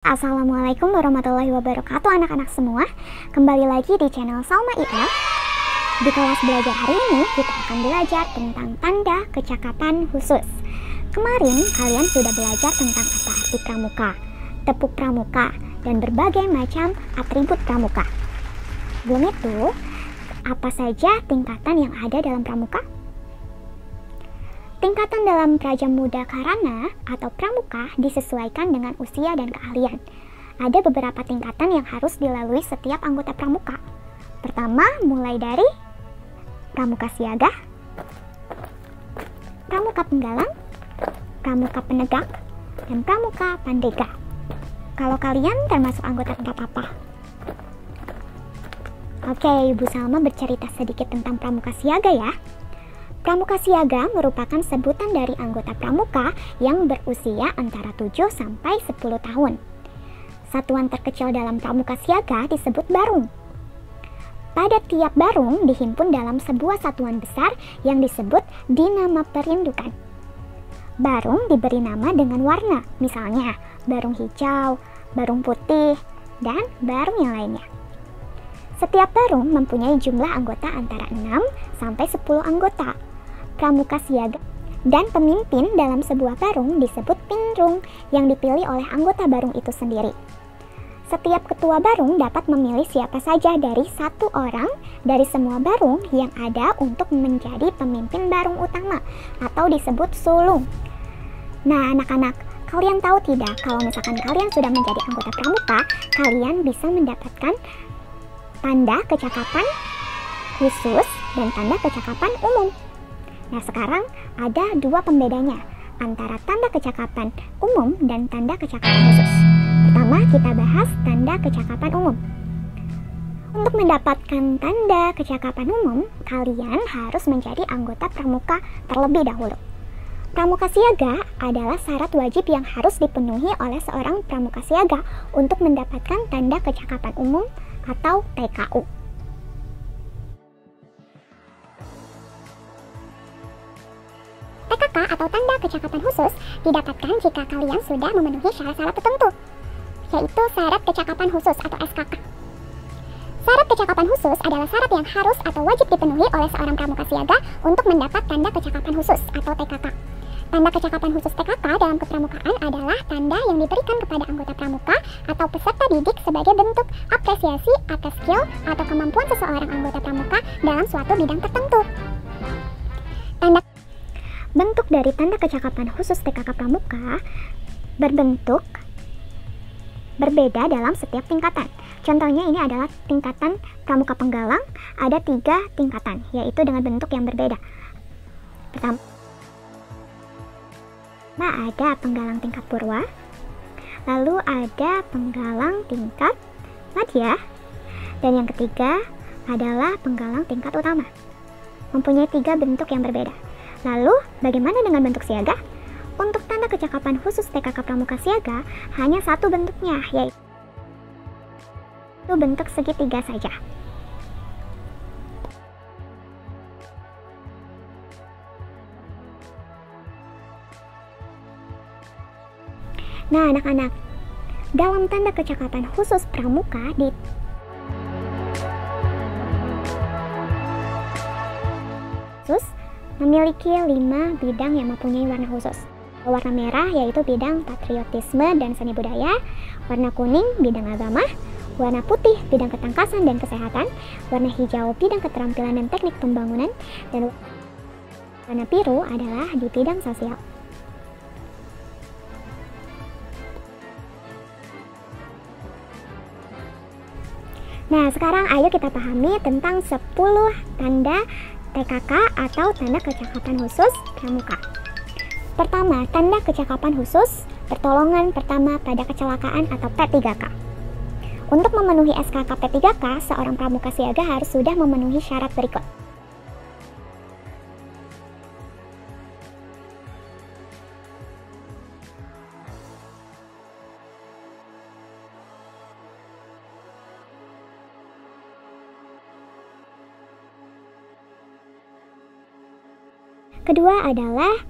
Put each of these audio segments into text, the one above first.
Assalamualaikum warahmatullahi wabarakatuh anak-anak semua. Kembali lagi di channel Salma IL. Di kelas belajar hari ini kita akan belajar tentang tanda kecakapan khusus. Kemarin kalian sudah belajar tentang apa arti pramuka, tepuk pramuka, dan berbagai macam atribut pramuka. Belum itu, apa saja tingkatan yang ada dalam pramuka? Tingkatan dalam Praja Muda Karana atau pramuka disesuaikan dengan usia dan keahlian. Ada beberapa tingkatan yang harus dilalui setiap anggota pramuka. Pertama, mulai dari pramuka siaga, pramuka penggalang, pramuka penegak, dan pramuka pandega. Kalau kalian termasuk anggota tingkat apa? Oke, Ibu Salma bercerita sedikit tentang pramuka siaga ya. Pramuka siaga merupakan sebutan dari anggota pramuka yang berusia antara 7 sampai 10 tahun. Satuan terkecil dalam pramuka siaga disebut barung. Pada tiap barung dihimpun dalam sebuah satuan besar yang disebut dinama perindukan. Barung diberi nama dengan warna, misalnya barung hijau, barung putih, dan barung yang lainnya. Setiap barung mempunyai jumlah anggota antara 6 sampai 10 anggota. Pramuka siaga dan pemimpin dalam sebuah barung disebut pinrung yang dipilih oleh anggota barung itu sendiri. Setiap ketua barung dapat memilih siapa saja dari satu orang dari semua barung yang ada untuk menjadi pemimpin barung utama atau disebut sulung. Nah anak-anak, kalian tahu tidak kalau misalkan kalian sudah menjadi anggota pramuka, kalian bisa mendapatkan tanda kecakapan khusus dan tanda kecakapan umum. Nah sekarang ada dua pembedanya antara tanda kecakapan umum dan tanda kecakapan khusus. Pertama kita bahas tanda kecakapan umum. Untuk mendapatkan tanda kecakapan umum, kalian harus menjadi anggota pramuka terlebih dahulu. Pramuka siaga adalah syarat wajib yang harus dipenuhi oleh seorang pramuka siaga untuk mendapatkan tanda kecakapan umum atau TKU. TKK atau tanda kecakapan khusus didapatkan jika kalian sudah memenuhi syarat-syarat tertentu, yaitu syarat kecakapan khusus atau SKK. Syarat kecakapan khusus adalah syarat yang harus atau wajib dipenuhi oleh seorang pramuka siaga untuk mendapat tanda kecakapan khusus atau TKK. Tanda kecakapan khusus TKK dalam kepramukaan adalah tanda yang diberikan kepada anggota pramuka atau peserta didik sebagai bentuk apresiasi atas skill atau kemampuan seseorang anggota pramuka dalam suatu bidang tertentu. Bentuk dari tanda kecakapan khusus TKK pramuka berbentuk berbeda dalam setiap tingkatan. Contohnya ini adalah tingkatan pramuka penggalang, ada 3 tingkatan, yaitu dengan bentuk yang berbeda. Pertama, ada penggalang tingkat purwa, lalu ada penggalang tingkat madya, dan yang ketiga adalah penggalang tingkat utama. Mempunyai 3 bentuk yang berbeda. Lalu, bagaimana dengan bentuk siaga? Untuk tanda kecakapan khusus TKK pramuka siaga, hanya 1 bentuknya, yaitu bentuk segitiga saja. Nah, anak-anak, dalam tanda kecakapan khusus pramuka memiliki 5 bidang yang mempunyai warna khusus. Warna merah yaitu bidang patriotisme dan seni budaya, warna kuning bidang agama, warna putih bidang ketangkasan dan kesehatan, warna hijau bidang keterampilan dan teknik pembangunan, dan warna biru adalah di bidang sosial. Nah, sekarang ayo kita pahami tentang 10 tanda TKK atau tanda kecakapan khusus pramuka. Pertama, tanda kecakapan khusus pertolongan pertama pada kecelakaan atau P3K. Untuk memenuhi SKK P3K, seorang pramuka siaga harus sudah memenuhi syarat berikut. Kedua adalah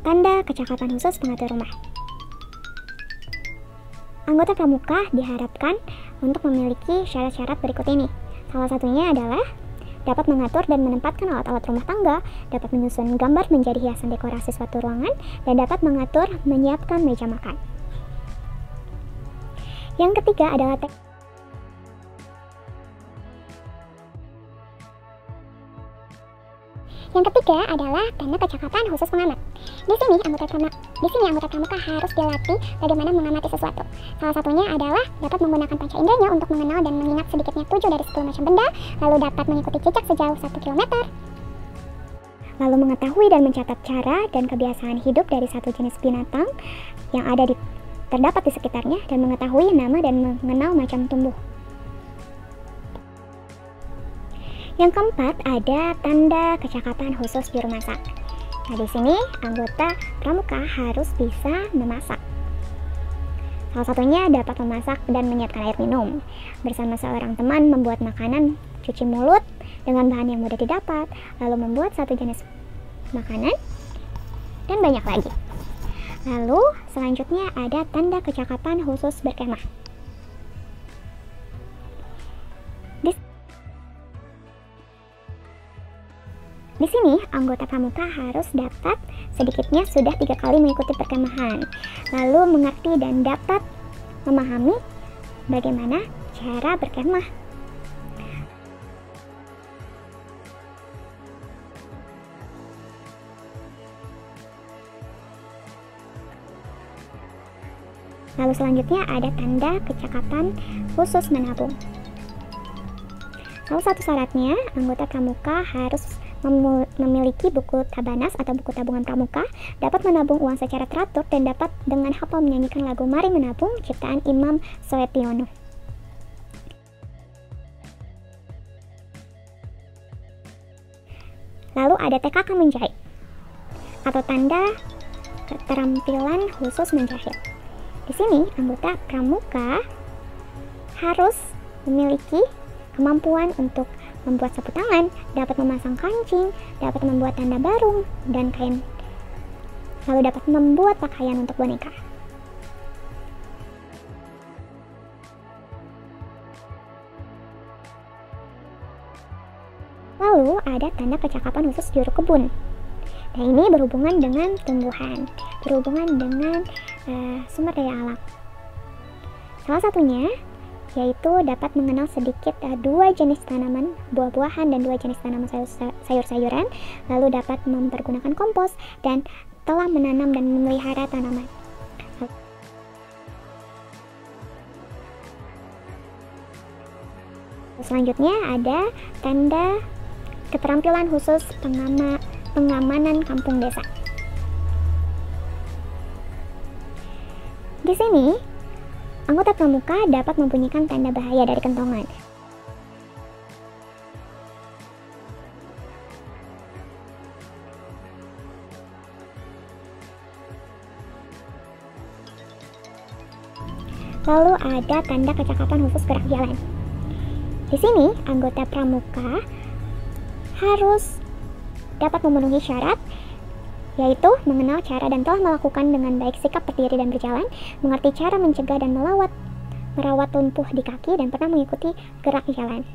tanda kecakapan khusus pengatur rumah. Anggota pramuka diharapkan untuk memiliki syarat-syarat berikut ini. Salah satunya adalah dapat mengatur dan menempatkan alat-alat rumah tangga, dapat menyusun gambar menjadi hiasan dekorasi suatu ruangan, dan dapat mengatur menyiapkan meja makan. Yang ketiga adalah tanda kecakapan khusus pengamat. Di sini anggota pramuka harus dilatih bagaimana mengamati sesuatu. Salah satunya adalah dapat menggunakan panca inderanya untuk mengenal dan mengingat sedikitnya 7 dari 10 macam benda, lalu dapat mengikuti jejak sejauh 1 kilometer, lalu mengetahui dan mencatat cara dan kebiasaan hidup dari satu jenis binatang yang terdapat di sekitarnya, dan mengetahui nama dan mengenal macam tumbuh. Yang keempat ada tanda kecakapan khusus juru masak. Nah, di sini anggota pramuka harus bisa memasak. Salah satunya dapat memasak dan menyiapkan air minum. Bersama seorang teman membuat makanan, cuci mulut dengan bahan yang mudah didapat, lalu membuat satu jenis makanan, dan banyak lagi. Lalu selanjutnya ada tanda kecakapan khusus berkemah. Di sini, anggota pramuka harus dapat sedikitnya sudah 3 kali mengikuti perkemahan, lalu mengerti dan dapat memahami bagaimana cara berkemah. Lalu selanjutnya ada tanda kecakapan khusus menabung. Salah satu syaratnya, anggota pramuka harus memiliki buku tabanas atau buku tabungan pramuka, dapat menabung uang secara teratur, dan dapat dengan hafal menyanyikan lagu Mari Menabung ciptaan Imam Soetiono. Lalu ada TKK menjahit atau tanda keterampilan khusus menjahit. Di sini anggota pramuka harus memiliki kemampuan untuk membuat sapu tangan, dapat memasang kancing, dapat membuat tanda barung dan kain, lalu dapat membuat pakaian untuk boneka. Lalu ada tanda kecakapan khusus juru kebun. Nah, ini berhubungan dengan tumbuhan, berhubungan dengan sumber daya alam. Salah satunya yaitu dapat mengenal sedikit 2 jenis tanaman buah-buahan dan 2 jenis tanaman sayur-sayuran, lalu dapat mempergunakan kompos dan telah menanam dan memelihara tanaman. Selanjutnya ada tanda keterampilan khusus pengamanan kampung desa. Di sini anggota pramuka dapat membunyikan tanda bahaya dari kentongan. Lalu ada tanda kecakapan khusus gerak jalan. Di sini anggota pramuka harus dapat memenuhi syarat, yaitu mengenal cara dan telah melakukan dengan baik sikap berdiri dan berjalan, mengerti cara mencegah dan merawat lumpuh di kaki, dan pernah mengikuti gerak jalan.